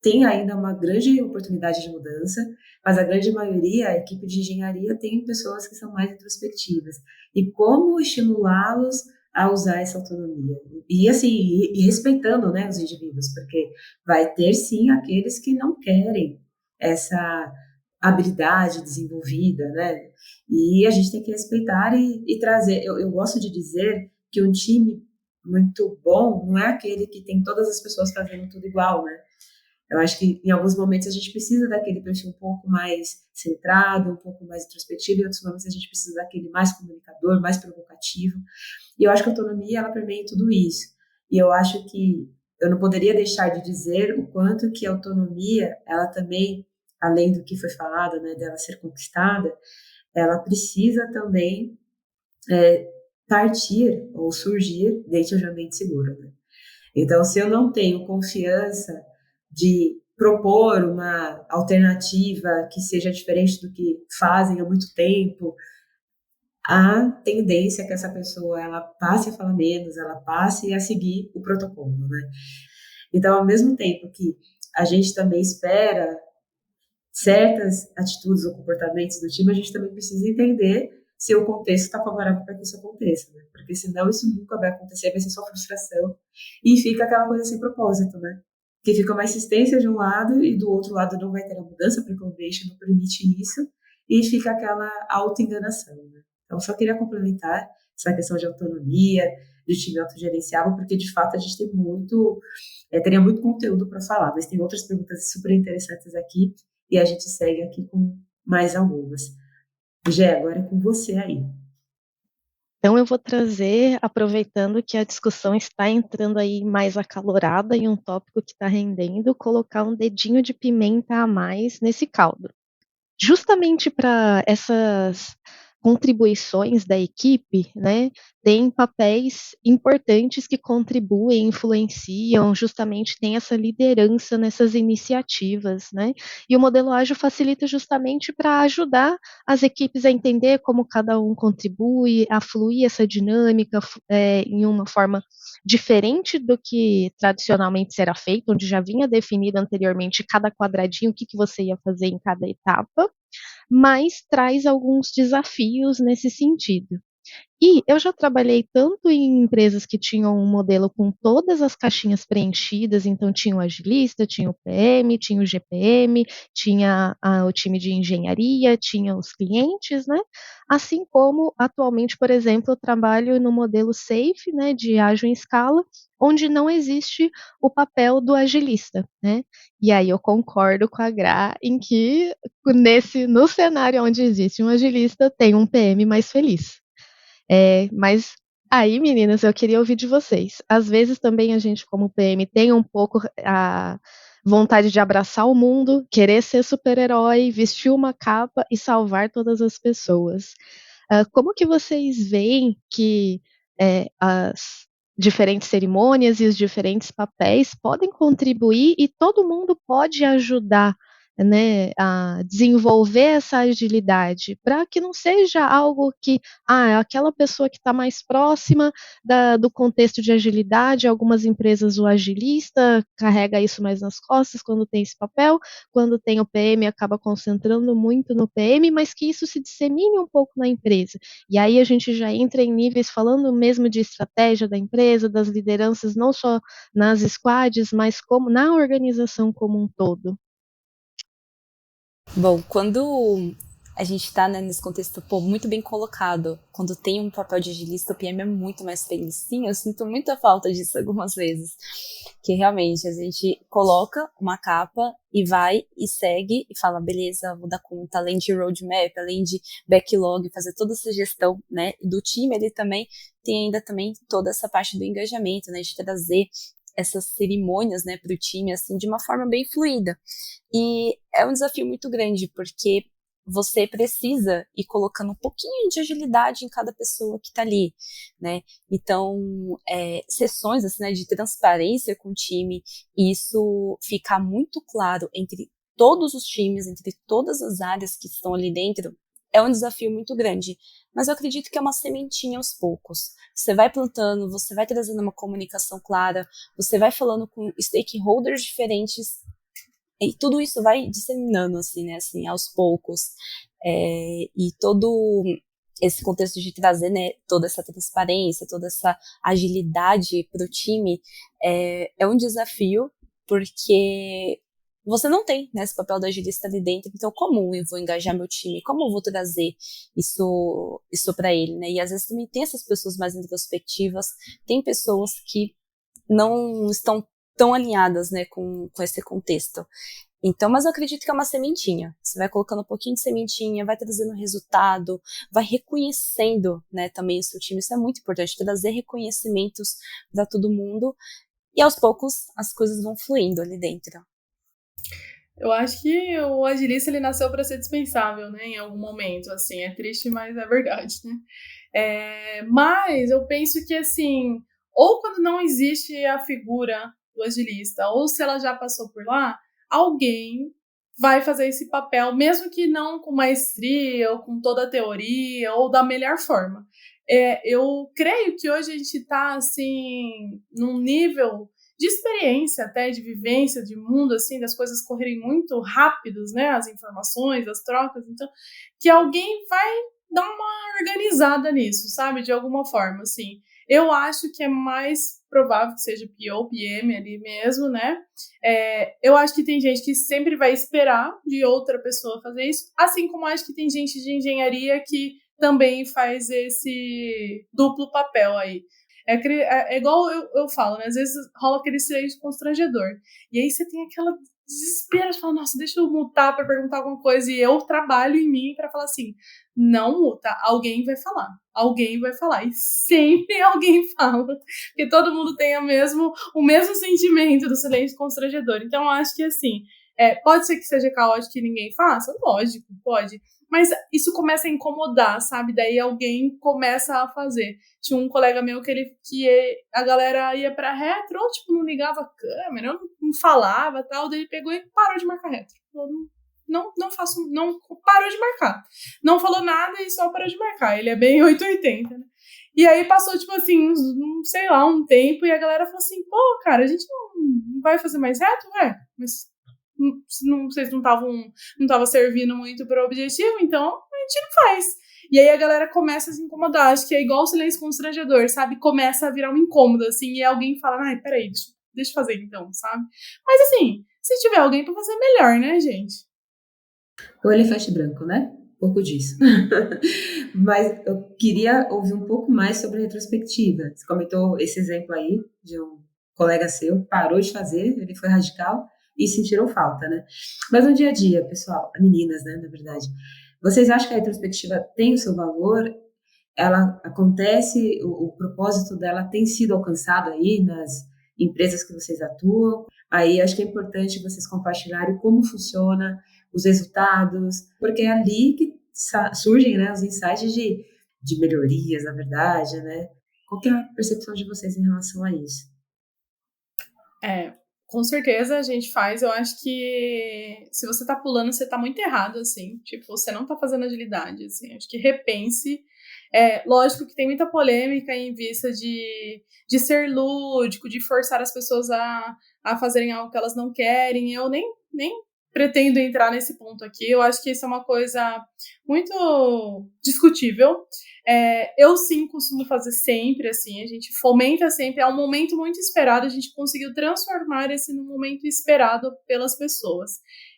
tem ainda uma grande oportunidade de mudança, mas a grande maioria, a equipe de engenharia, tem pessoas que são mais introspectivas. E como estimulá-los a usar essa autonomia? E assim, e respeitando, né, os indivíduos, porque vai ter sim aqueles que não querem essa habilidade desenvolvida, né? E a gente tem que respeitar e trazer. Eu gosto de dizer que um time muito bom não é aquele que tem todas as pessoas fazendo tudo igual, né? Eu acho que em alguns momentos a gente precisa daquele perfil um pouco mais centrado, um pouco mais introspectivo, e em outros momentos a gente precisa daquele mais comunicador, mais provocativo. E eu acho que a autonomia, ela permeia tudo isso. E eu acho que eu não poderia deixar de dizer o quanto que a autonomia, ela também, além do que foi falado, né, dela ser conquistada, ela precisa também partir ou surgir dentro de um ambiente seguro, né? Então, se eu não tenho confiança de propor uma alternativa que seja diferente do que fazem há muito tempo, a tendência é que essa pessoa ela passe a falar menos, ela passe a seguir o protocolo, né? Então, ao mesmo tempo que a gente também espera certas atitudes ou comportamentos do time, a gente também precisa entender se o contexto está favorável para que isso aconteça, né? Porque senão isso nunca vai acontecer, vai ser só frustração e fica aquela coisa sem propósito, né? Que fica uma insistência de um lado e do outro lado não vai ter a mudança porque o ambiente não permite isso e fica aquela auto-enganação, né? Então, só queria complementar essa questão de autonomia, de time autogerenciável, porque de fato a gente tem teria muito conteúdo para falar, mas tem outras perguntas super interessantes aqui e a gente segue aqui com mais algumas. Gé, agora é com você aí. Então eu vou trazer, aproveitando que a discussão está entrando aí mais acalorada e um tópico que está rendendo, colocar um dedinho de pimenta a mais nesse caldo. Justamente para essas contribuições da equipe, né, tem papéis importantes que contribuem, influenciam, justamente tem essa liderança nessas iniciativas, né, e o modelo ágil facilita justamente para ajudar as equipes a entender como cada um contribui, a fluir essa dinâmica em uma forma diferente do que tradicionalmente será feito, onde já vinha definido anteriormente cada quadradinho, o que você ia fazer em cada etapa, mas traz alguns desafios nesse sentido. E eu já trabalhei tanto em empresas que tinham um modelo com todas as caixinhas preenchidas, então tinha o agilista, tinha o PM, tinha o GPM, tinha o time de engenharia, tinha os clientes, né? Assim como atualmente, por exemplo, eu trabalho no modelo SAFe, né, de ágil em escala, onde não existe o papel do agilista, né? E aí eu concordo com a Gra em que no cenário onde existe um agilista, tem um PM mais feliz. Mas aí, meninas, eu queria ouvir de vocês. Às vezes também a gente, como PM, tem um pouco a vontade de abraçar o mundo, querer ser super-herói, vestir uma capa e salvar todas as pessoas. Como que vocês veem que as diferentes cerimônias e os diferentes papéis podem contribuir e todo mundo pode ajudar, né, a desenvolver essa agilidade, para que não seja algo que, aquela pessoa que está mais próxima do contexto de agilidade, algumas empresas o agilista carrega isso mais nas costas quando tem esse papel, quando tem o PM acaba concentrando muito no PM, mas que isso se dissemine um pouco na empresa. E aí a gente já entra em níveis falando mesmo de estratégia da empresa, das lideranças, não só nas squads, mas como na organização como um todo. Bom, quando a gente está, né, nesse contexto, muito bem colocado, quando tem um papel de agilista, o PM é muito mais feliz. Sim, eu sinto muita falta disso algumas vezes, que realmente a gente coloca uma capa e vai e segue e fala, beleza, vou dar conta, além de roadmap, além de backlog, fazer toda essa gestão, né, do time, ele também tem ainda também toda essa parte do engajamento, né, de trazer essas cerimônias, né, para o time, assim, de uma forma bem fluida. E é um desafio muito grande, porque você precisa ir colocando um pouquinho de agilidade em cada pessoa que está ali, né? Então, sessões assim, né, de transparência com o time, e isso ficar muito claro entre todos os times, entre todas as áreas que estão ali dentro, é um desafio muito grande. Mas eu acredito que é uma sementinha aos poucos. Você vai plantando, você vai trazendo uma comunicação clara, você vai falando com stakeholders diferentes, e tudo isso vai disseminando, assim, né, assim, aos poucos. E todo esse contexto de trazer, né, toda essa transparência, toda essa agilidade para o time, é um desafio, porque você não tem, né, esse papel do agilista ali dentro, então como eu vou engajar meu time, como eu vou trazer isso para ele, né, e às vezes também tem essas pessoas mais introspectivas, tem pessoas que não estão tão alinhadas, né, com esse contexto. Então, mas eu acredito que é uma sementinha. Você vai colocando um pouquinho de sementinha, vai trazendo resultado, vai reconhecendo, né, também o seu time. Isso é muito importante, trazer reconhecimentos para todo mundo. E aos poucos as coisas vão fluindo ali dentro. Eu acho que o agilista ele nasceu para ser dispensável, né? Em algum momento, assim, é triste, mas é verdade, né? Mas eu penso que, assim, ou quando não existe a figura do agilista, ou se ela já passou por lá, alguém vai fazer esse papel, mesmo que não com maestria, ou com toda a teoria, ou da melhor forma. Eu creio que hoje a gente está, assim, num nível de experiência até, de vivência, de mundo, assim, das coisas correrem muito rápidos, né, as informações, as trocas, então, que alguém vai dar uma organizada nisso, sabe, de alguma forma, assim. Eu acho que é mais provável que seja PO, PM ali mesmo, né, eu acho que tem gente que sempre vai esperar de outra pessoa fazer isso, assim como acho que tem gente de engenharia que também faz esse duplo papel aí. É igual eu falo, né? Às vezes rola aquele silêncio constrangedor. E aí você tem aquela desespero, você fala, nossa, deixa eu mutar pra perguntar alguma coisa. E eu trabalho em mim pra falar assim, não muta, alguém vai falar. Alguém vai falar. E sempre alguém fala. Porque todo mundo tem o mesmo sentimento do silêncio constrangedor. Então, eu acho que assim, pode ser que seja caótico que ninguém faça? Lógico, pode. Mas isso começa a incomodar, sabe? Daí alguém começa a fazer. Tinha um colega meu que a galera ia pra retro, ou tipo, não ligava a câmera, não falava tal, daí ele pegou e parou de marcar retro. Falou, não faço, não, parou de marcar. Não falou nada e só parou de marcar. Ele é bem 880, né? E aí passou, tipo assim, sei lá, um tempo, e a galera falou assim, pô, cara, a gente não vai fazer mais retro? Mas vocês não estavam servindo muito para o objetivo, então a gente não faz. E aí a galera começa a se incomodar, acho que é igual o silêncio constrangedor, sabe? Começa a virar um incômodo, assim, e alguém fala, ai, peraí, deixa eu fazer então, sabe? Mas assim, se tiver alguém para fazer, melhor, né, gente? O elefante branco, né? Um pouco disso. Mas eu queria ouvir um pouco mais sobre a retrospectiva. Você comentou esse exemplo aí de um colega seu que parou de fazer, ele foi radical e sentiram falta, né? Mas no dia a dia, pessoal, meninas, né, na verdade, vocês acham que a retrospectiva tem o seu valor? Ela acontece, o propósito dela tem sido alcançado aí nas empresas que vocês atuam? Aí acho que é importante vocês compartilharem como funciona, os resultados, porque é ali que surgem, né, os insights de melhorias, na verdade, né? Qual que é a percepção de vocês em relação a isso? Com certeza a gente faz. Eu acho que se você tá pulando, você tá muito errado, assim. Tipo, você não tá fazendo agilidade, assim. Acho que repense. Lógico que tem muita polêmica em vista de ser lúdico, de forçar as pessoas a fazerem algo que elas não querem. Eu nem pretendo entrar nesse ponto aqui. Eu acho que isso é uma coisa muito discutível. Eu sim costumo fazer sempre, assim, a gente fomenta sempre, é um momento muito esperado, a gente conseguiu transformar esse num momento esperado pelas pessoas.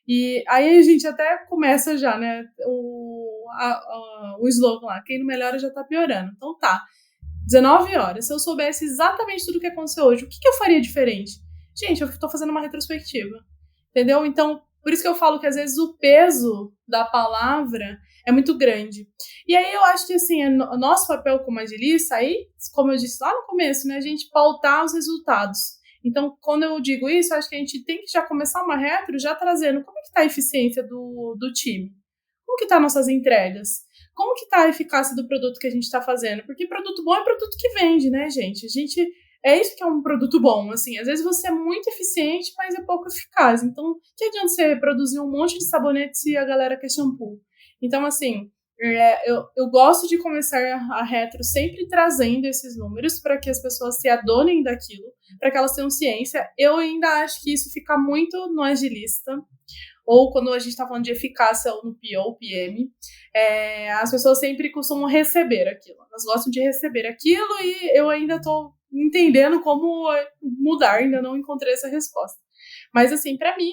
E aí a gente até começa já, né, o slogan lá, quem não melhora já tá piorando. Então tá, 19 horas, se eu soubesse exatamente tudo o que aconteceu hoje, o que eu faria diferente? Gente, eu tô fazendo uma retrospectiva, entendeu? Então, por isso que eu falo que às vezes o peso da palavra é muito grande. E aí eu acho que, assim, o nosso papel como agilista, aí, como eu disse lá no começo, né, a gente pautar os resultados. Então, quando eu digo isso, eu acho que a gente tem que já começar uma retro já trazendo como é que está a eficiência do time, como que tá nossas entregas, como que tá a eficácia do produto que a gente está fazendo, porque produto bom é produto que vende, né, gente? É isso que é um produto bom, assim, às vezes você é muito eficiente, mas é pouco eficaz, então que adianta você produzir um monte de sabonete se a galera quer shampoo? Então, assim, eu gosto de começar a retro sempre trazendo esses números para que as pessoas se adonem daquilo, para que elas tenham ciência. Eu ainda acho que isso fica muito no agilista, ou quando a gente está falando de eficácia ou no PO, PM, as pessoas sempre costumam receber aquilo. Elas gostam de receber aquilo e eu ainda estou entendendo como mudar, ainda não encontrei essa resposta. Mas, assim, para mim,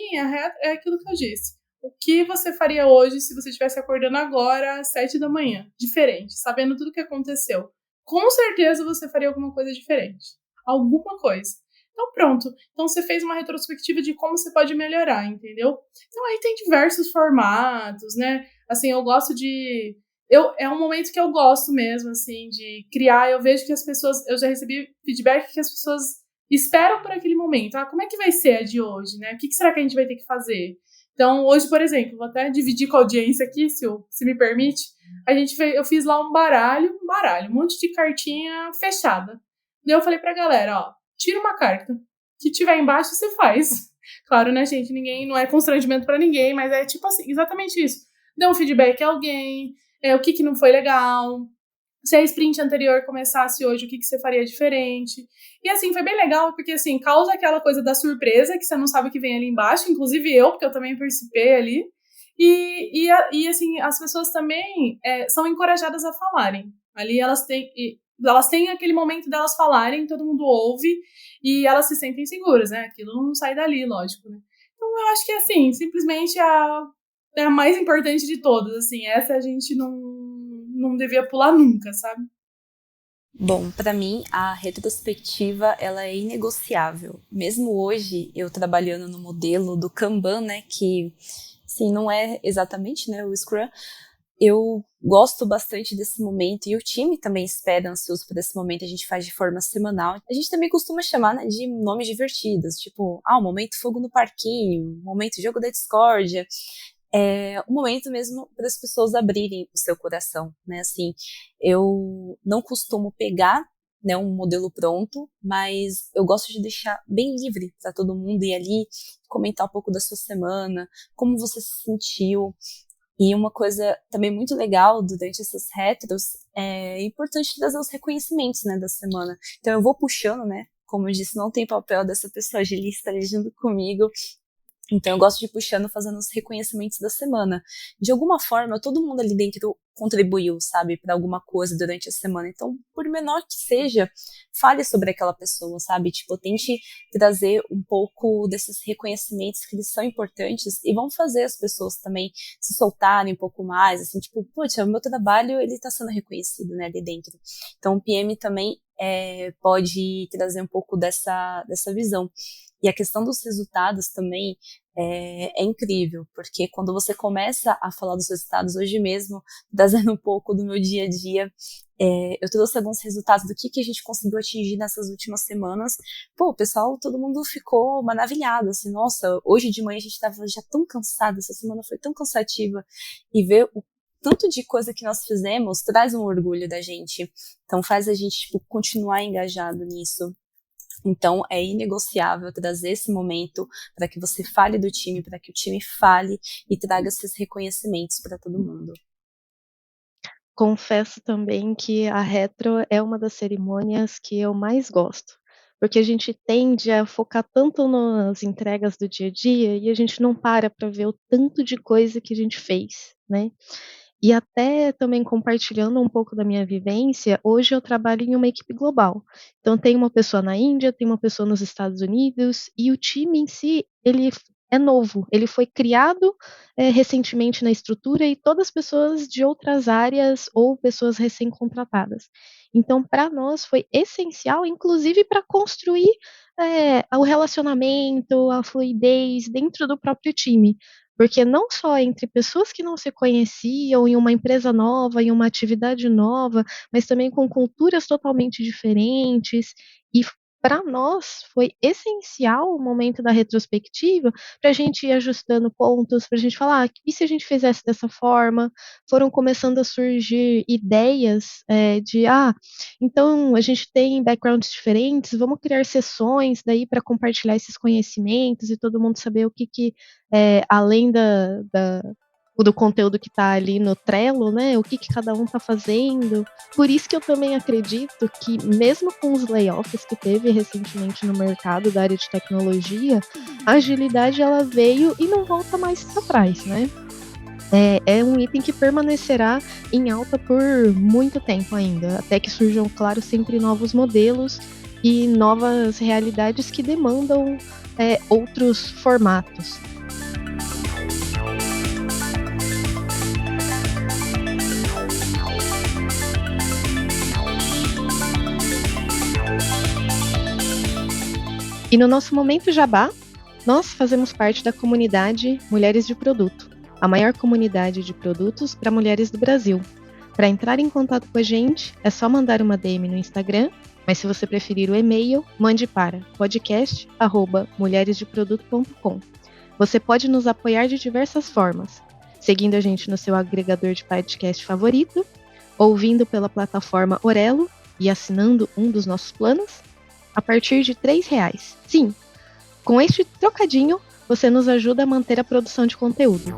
é aquilo que eu disse. O que você faria hoje se você estivesse acordando agora às 7 da manhã? Diferente, sabendo tudo o que aconteceu. Com certeza você faria alguma coisa diferente. Alguma coisa. Então, pronto. Então, você fez uma retrospectiva de como você pode melhorar, entendeu? Então, aí tem diversos formatos, né? Assim, eu gosto de... é um momento que eu gosto mesmo, assim, de criar. Eu vejo que as pessoas... Eu já recebi feedback que as pessoas esperam por aquele momento. Como é que vai ser a de hoje, né? O que será que a gente vai ter que fazer? Então, hoje, por exemplo, vou até dividir com a audiência aqui, se me permite. Eu fiz lá um baralho, um monte de cartinha fechada. Daí eu falei pra galera, ó, tira uma carta. O que tiver embaixo, você faz. Claro, né, gente? Não é constrangimento pra ninguém, mas é tipo assim, exatamente isso. Dê um feedback a alguém, o que não foi legal. Se a sprint anterior começasse hoje, o que você faria diferente? E assim, foi bem legal, porque assim, causa aquela coisa da surpresa, que você não sabe o que vem ali embaixo, inclusive eu, porque eu também participei ali. E assim, as pessoas também são encorajadas a falarem. Ali elas têm aquele momento delas falarem, todo mundo ouve, e elas se sentem seguras, né? Aquilo não sai dali, lógico, né? Então eu acho que assim, simplesmente é a mais importante de todas, assim, essa a gente não devia pular nunca, sabe? Bom, para mim, a retrospectiva ela é inegociável. Mesmo hoje, eu trabalhando no modelo do Kanban, né, que sim, não é exatamente, né, o Scrum, eu gosto bastante desse momento e o time também espera ansioso por esse momento, a gente faz de forma semanal. A gente também costuma chamar, né, de nomes divertidos, tipo, o momento fogo no parquinho, momento jogo da discórdia. Um momento mesmo para as pessoas abrirem o seu coração, né? Assim, eu não costumo pegar, né, um modelo pronto, mas eu gosto de deixar bem livre para todo mundo ir ali comentar um pouco da sua semana, como você se sentiu. E uma coisa também muito legal durante essas retros é importante trazer os reconhecimentos, né, da semana. Então eu vou puxando, né? Como eu disse, não tem papel dessa pessoa agilista ali junto comigo. Então eu gosto de ir puxando, fazendo os reconhecimentos da semana. De alguma forma, todo mundo ali dentro contribuiu, sabe, para alguma coisa durante a semana. Então, por menor que seja, fale sobre aquela pessoa, sabe? Tipo, tente trazer um pouco desses reconhecimentos que eles são importantes e vão fazer as pessoas também se soltarem um pouco mais, assim, tipo, putz, o meu trabalho, ele tá sendo reconhecido, né, ali dentro. Então, o PM também pode trazer um pouco dessa visão. E a questão dos resultados também é incrível, porque quando você começa a falar dos resultados hoje mesmo, trazendo um pouco do meu dia a dia, eu trouxe alguns resultados do que a gente conseguiu atingir nessas últimas semanas. Pô, o pessoal, todo mundo ficou maravilhado, assim, nossa, hoje de manhã a gente estava já tão cansado, essa semana foi tão cansativa, e ver tanto de coisa que nós fizemos traz um orgulho da gente. Então faz a gente tipo, continuar engajado nisso. Então é inegociável trazer esse momento para que você fale do time, para que o time fale e traga esses reconhecimentos para todo mundo. Confesso também que a retro é uma das cerimônias que eu mais gosto, porque a gente tende a focar tanto nas entregas do dia a dia e a gente não para ver o tanto de coisa que a gente fez, né. E até também compartilhando um pouco da minha vivência, hoje eu trabalho em uma equipe global. Então tem uma pessoa na Índia, tem uma pessoa nos Estados Unidos e o time em si, ele é novo, ele foi criado, recentemente na estrutura e todas as pessoas de outras áreas ou pessoas recém-contratadas. Então para nós foi essencial, inclusive para construir, o relacionamento, a fluidez dentro do próprio time. Porque não só entre pessoas que não se conheciam em uma empresa nova, em uma atividade nova, mas também com culturas totalmente diferentes. E para nós foi essencial o momento da retrospectiva para a gente ir ajustando pontos, para a gente falar: e se a gente fizesse dessa forma? Foram começando a surgir ideias de então a gente tem backgrounds diferentes, vamos criar sessões daí para compartilhar esses conhecimentos e todo mundo saber o que além do conteúdo que está ali no Trello, né, o que cada um está fazendo. Por isso que eu também acredito que mesmo com os layoffs que teve recentemente no mercado da área de tecnologia, a agilidade ela veio e não volta mais para trás, né. É um item que permanecerá em alta por muito tempo ainda, até que surjam, claro, sempre novos modelos e novas realidades que demandam, outros formatos. E no nosso momento jabá, nós fazemos parte da comunidade Mulheres de Produto, a maior comunidade de produtos para mulheres do Brasil. Para entrar em contato com a gente, é só mandar uma DM no Instagram, mas se você preferir o e-mail, mande para podcast@mulheresdeproduto.com. Você pode nos apoiar de diversas formas, seguindo a gente no seu agregador de podcast favorito, ouvindo pela plataforma Orelo e assinando um dos nossos planos, a partir de R$ 3. Sim, com este trocadinho, você nos ajuda a manter a produção de conteúdo.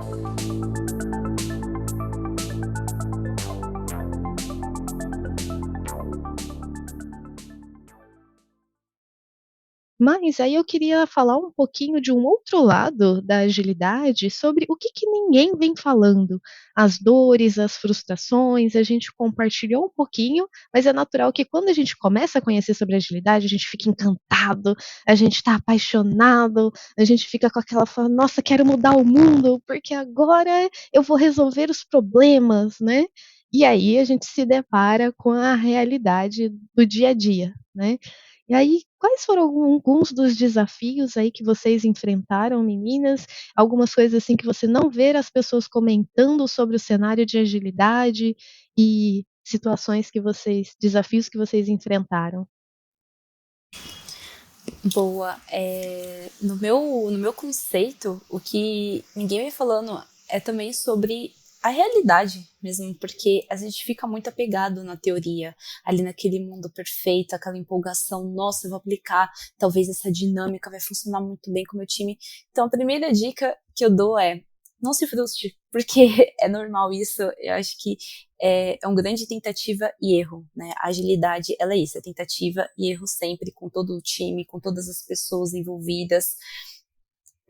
Mas aí eu queria falar um pouquinho de um outro lado da agilidade, sobre o que ninguém vem falando. As dores, as frustrações, a gente compartilhou um pouquinho, mas é natural que quando a gente começa a conhecer sobre agilidade, a gente fica encantado, a gente está apaixonado, a gente fica com aquela fala: "Nossa, quero mudar o mundo, porque agora eu vou resolver os problemas", né. E aí a gente se depara com a realidade do dia a dia, né. E aí, quais foram alguns dos desafios aí que vocês enfrentaram, meninas? Algumas coisas assim que você não vê as pessoas comentando sobre o cenário de agilidade e situações que desafios que vocês enfrentaram? Boa. No meu conceito, o que ninguém vem falando é também sobre a realidade mesmo, porque a gente fica muito apegado na teoria, ali naquele mundo perfeito, aquela empolgação, nossa, eu vou aplicar, talvez essa dinâmica vai funcionar muito bem com o meu time. Então, a primeira dica que eu dou é: não se frustre, porque é normal isso. Eu acho que é um grande tentativa e erro, né? A agilidade, ela é isso, é tentativa e erro sempre, com todo o time, com todas as pessoas envolvidas,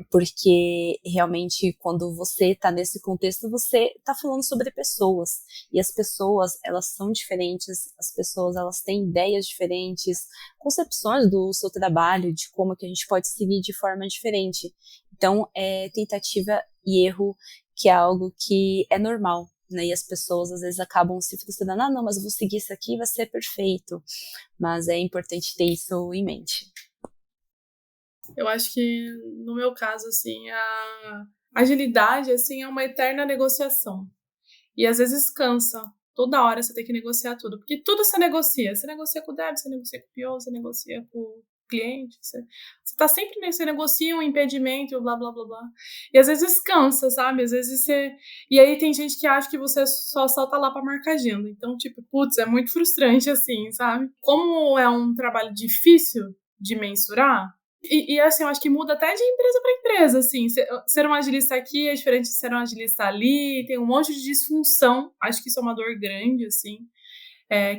porque realmente quando você está nesse contexto, você está falando sobre pessoas, e as pessoas, elas são diferentes, as pessoas, elas têm ideias diferentes, concepções do seu trabalho, de como que a gente pode seguir de forma diferente. Então, é tentativa e erro, que é algo que é normal, né? E as pessoas às vezes acabam se frustrando: não, mas eu vou seguir isso aqui, vai ser perfeito. Mas é importante ter isso em mente. Eu acho que, no meu caso, assim, a agilidade, assim, é uma eterna negociação. E às vezes cansa. Toda hora você tem que negociar tudo. Porque tudo você negocia. Você negocia com o dev, você negocia com o PO, você negocia com cliente, você tá sempre, você negocia um impedimento, blá, blá, blá, blá. E às vezes cansa, sabe? Às vezes você... E aí tem gente que acha que você só tá lá pra marcar agenda. Então, tipo, putz, é muito frustrante assim, sabe? Como é um trabalho difícil de mensurar, e assim, eu acho que muda até de empresa para empresa, assim. Ser um agilista aqui é diferente de ser um agilista ali, tem um monte de disfunção. Acho que isso é uma dor grande, assim,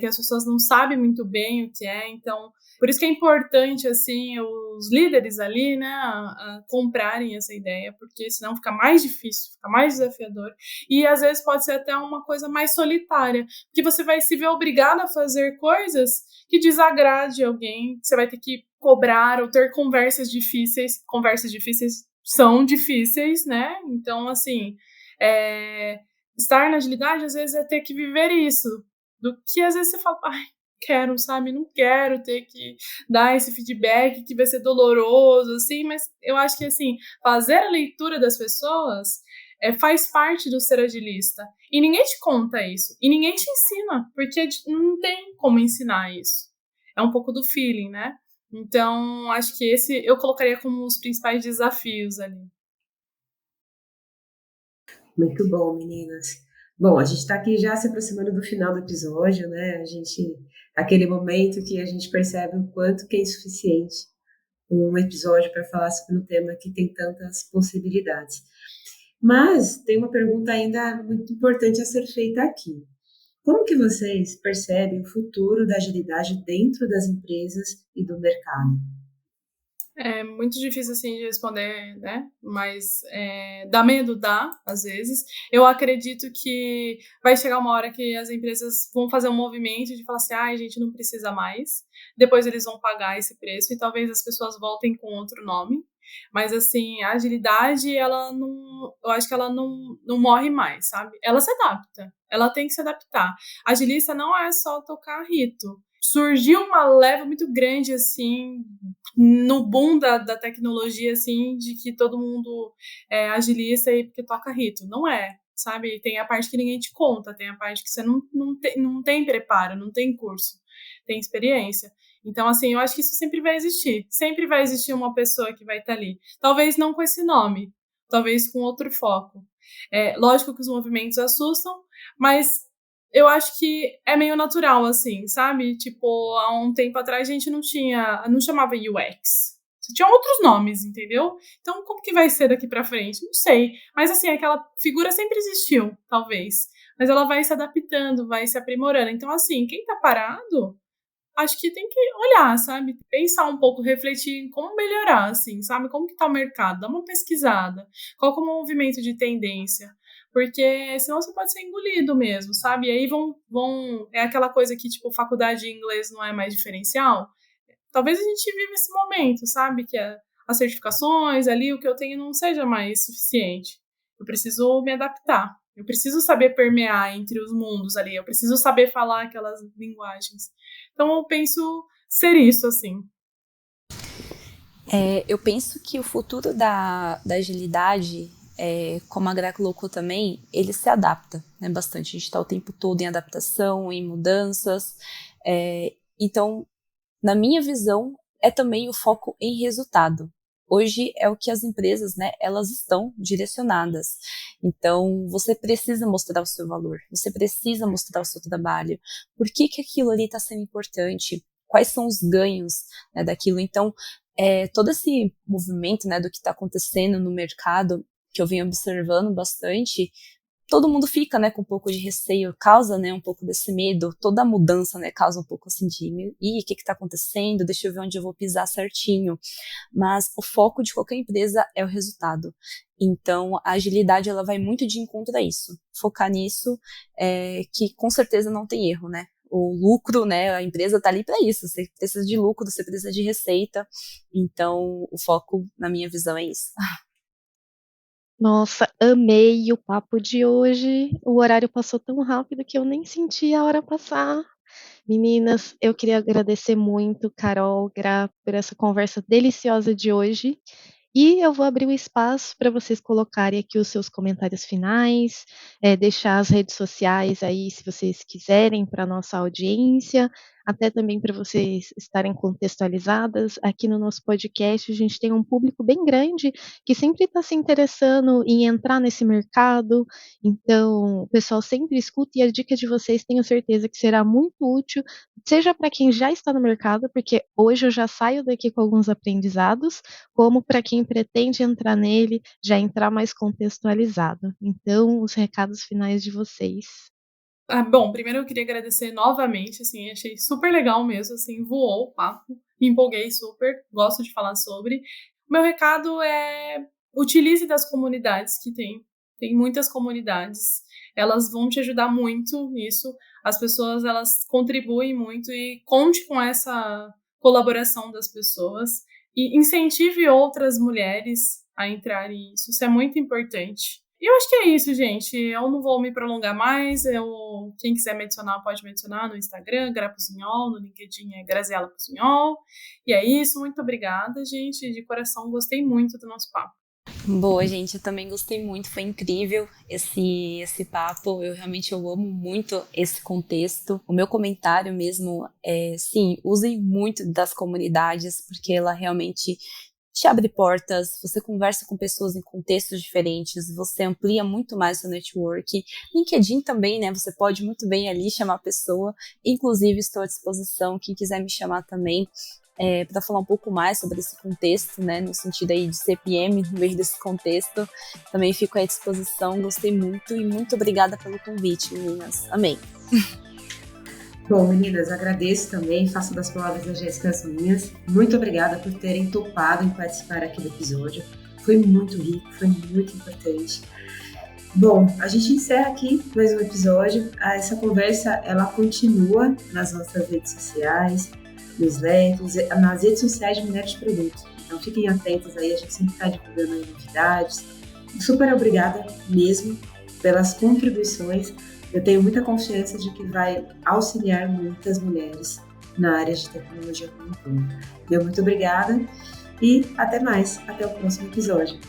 que as pessoas não sabem muito bem o que é. Então, por isso que é importante, assim, os líderes ali, né, a comprarem essa ideia, porque senão fica mais difícil, fica mais desafiador. E às vezes pode ser até uma coisa mais solitária, porque você vai se ver obrigado a fazer coisas que desagrade alguém, você vai ter que cobrar ou ter conversas difíceis. Conversas difíceis são difíceis, né? Então, assim, estar na agilidade às vezes é ter que viver isso, do que às vezes você fala, ai, quero, sabe? Não quero ter que dar esse feedback que vai ser doloroso, assim, mas eu acho que, assim, fazer a leitura das pessoas faz parte do ser agilista. E ninguém te conta isso. E ninguém te ensina, porque não tem como ensinar isso. É um pouco do feeling, né? Então, acho que esse eu colocaria como os principais desafios ali. Muito bom, meninas. Bom, a gente está aqui já se aproximando do final do episódio, né? Aquele momento que a gente percebe o quanto que é insuficiente um episódio para falar sobre um tema que tem tantas possibilidades. Mas tem uma pergunta ainda muito importante a ser feita aqui. Como que vocês percebem o futuro da agilidade dentro das empresas e do mercado? É muito difícil, assim, de responder, né? Mas dá medo, dá, às vezes. Eu acredito que vai chegar uma hora que as empresas vão fazer um movimento de falar assim, ai, a gente não precisa mais. Depois eles vão pagar esse preço e talvez as pessoas voltem com outro nome. Mas, assim, a agilidade, ela não... Eu acho que ela não morre mais, sabe? Ela se adapta. Ela tem que se adaptar. Agilista não é só tocar rito. Surgiu uma leva muito grande, assim, no boom da tecnologia, assim, de que todo mundo é agilista e porque toca rito. Não é, sabe? Tem a parte que ninguém te conta, tem a parte que você não tem preparo, não tem curso, tem experiência. Então, assim, eu acho que isso sempre vai existir. Sempre vai existir uma pessoa que vai estar ali. Talvez não com esse nome, talvez com outro foco. Lógico que os movimentos assustam, mas eu acho que é meio natural, assim, sabe? Tipo, há um tempo atrás a gente não chamava UX. Tinha outros nomes, entendeu? Então, como que vai ser daqui pra frente? Não sei. Mas, assim, aquela figura sempre existiu, talvez. Mas ela vai se adaptando, vai se aprimorando. Então, assim, quem tá parado, acho que tem que olhar, sabe? Pensar um pouco, refletir em como melhorar, assim, sabe? Como que tá o mercado? Dá uma pesquisada. Qual que é o movimento de tendência? Porque senão você pode ser engolido mesmo, sabe? E aí é aquela coisa que, tipo, faculdade de inglês não é mais diferencial. Talvez a gente viva esse momento, sabe? Que as certificações ali, o que eu tenho não seja mais suficiente. Eu preciso me adaptar. Eu preciso saber permear entre os mundos ali. Eu preciso saber falar aquelas linguagens. Então, eu penso ser isso, assim. Eu penso que o futuro da agilidade, como a Gra colocou também, ele se adapta, né, bastante. A gente está o tempo todo em adaptação, em mudanças. Então, na minha visão, é também o foco em resultado. Hoje é o que as empresas, né, elas estão direcionadas. Então, você precisa mostrar o seu valor, você precisa mostrar o seu trabalho. Por que aquilo ali está sendo importante? Quais são os ganhos, né, daquilo? Então, todo esse movimento, né, do que está acontecendo no mercado, que eu venho observando bastante, todo mundo fica, né, com um pouco de receio, causa, né, um pouco desse medo, toda a mudança, né, causa um pouco assim de, o que está acontecendo, deixa eu ver onde eu vou pisar certinho. Mas o foco de qualquer empresa é o resultado. Então, a agilidade, ela vai muito de encontro a isso. Focar nisso, que com certeza não tem erro, né? O lucro, né, a empresa está ali para isso, você precisa de lucro, você precisa de receita. Então, o foco, na minha visão, é isso. Nossa, amei o papo de hoje. O horário passou tão rápido que eu nem senti a hora passar. Meninas, eu queria agradecer muito, Carol, Gra, por essa conversa deliciosa de hoje. E eu vou abrir o espaço para vocês colocarem aqui os seus comentários finais, deixar as redes sociais aí, se vocês quiserem, para a nossa audiência. até também para vocês estarem contextualizadas, aqui no nosso podcast a gente tem um público bem grande que sempre está se interessando em entrar nesse mercado, então o pessoal sempre escuta e a dica de vocês tenho certeza que será muito útil, seja para quem já está no mercado, porque hoje eu já saio daqui com alguns aprendizados, como para quem pretende entrar nele, já entrar mais contextualizado. Então, os recados finais de vocês. Bom, primeiro eu queria agradecer novamente, assim, achei super legal mesmo, assim, voou o papo, me empolguei super, gosto de falar sobre. O meu recado é utilize das comunidades que tem muitas comunidades, elas vão te ajudar muito nisso, as pessoas, elas contribuem muito e conte com essa colaboração das pessoas e incentive outras mulheres a entrarem nisso, isso é muito importante. E eu acho que é isso, gente. Eu não vou me prolongar mais. Quem quiser me adicionar, pode me adicionar no Instagram, Grapuzinhol, no LinkedIn é Graziela Puzinhol. E é isso. Muito obrigada, gente. De coração, gostei muito do nosso papo. Boa, gente, eu também gostei muito, foi incrível esse papo, eu amo muito esse contexto. O meu comentário mesmo é, sim, usem muito das comunidades, porque ela realmente te abre portas, você conversa com pessoas em contextos diferentes, você amplia muito mais seu network. LinkedIn também, né, você pode muito bem ali chamar a pessoa, inclusive estou à disposição, quem quiser me chamar também, para falar um pouco mais sobre esse contexto, né, no sentido aí de CPM, no meio desse contexto, também fico à disposição, gostei muito e muito obrigada pelo convite, meninas, amei. Bom, meninas, agradeço também, faço das palavras da Jéssica as minhas. Muito obrigada por terem topado em participar aqui do episódio. Foi muito rico, foi muito importante. Bom, a gente encerra aqui mais um episódio. Essa conversa, ela continua nas nossas redes sociais, newsletters, nas redes sociais de Mulheres de Produto. Então fiquem atentos aí, a gente sempre está divulgando aí novidades. Super obrigada mesmo pelas contribuições. Eu tenho muita confiança de que vai auxiliar muitas mulheres na área de tecnologia como um todo. Muito obrigada e até mais. Até o próximo episódio.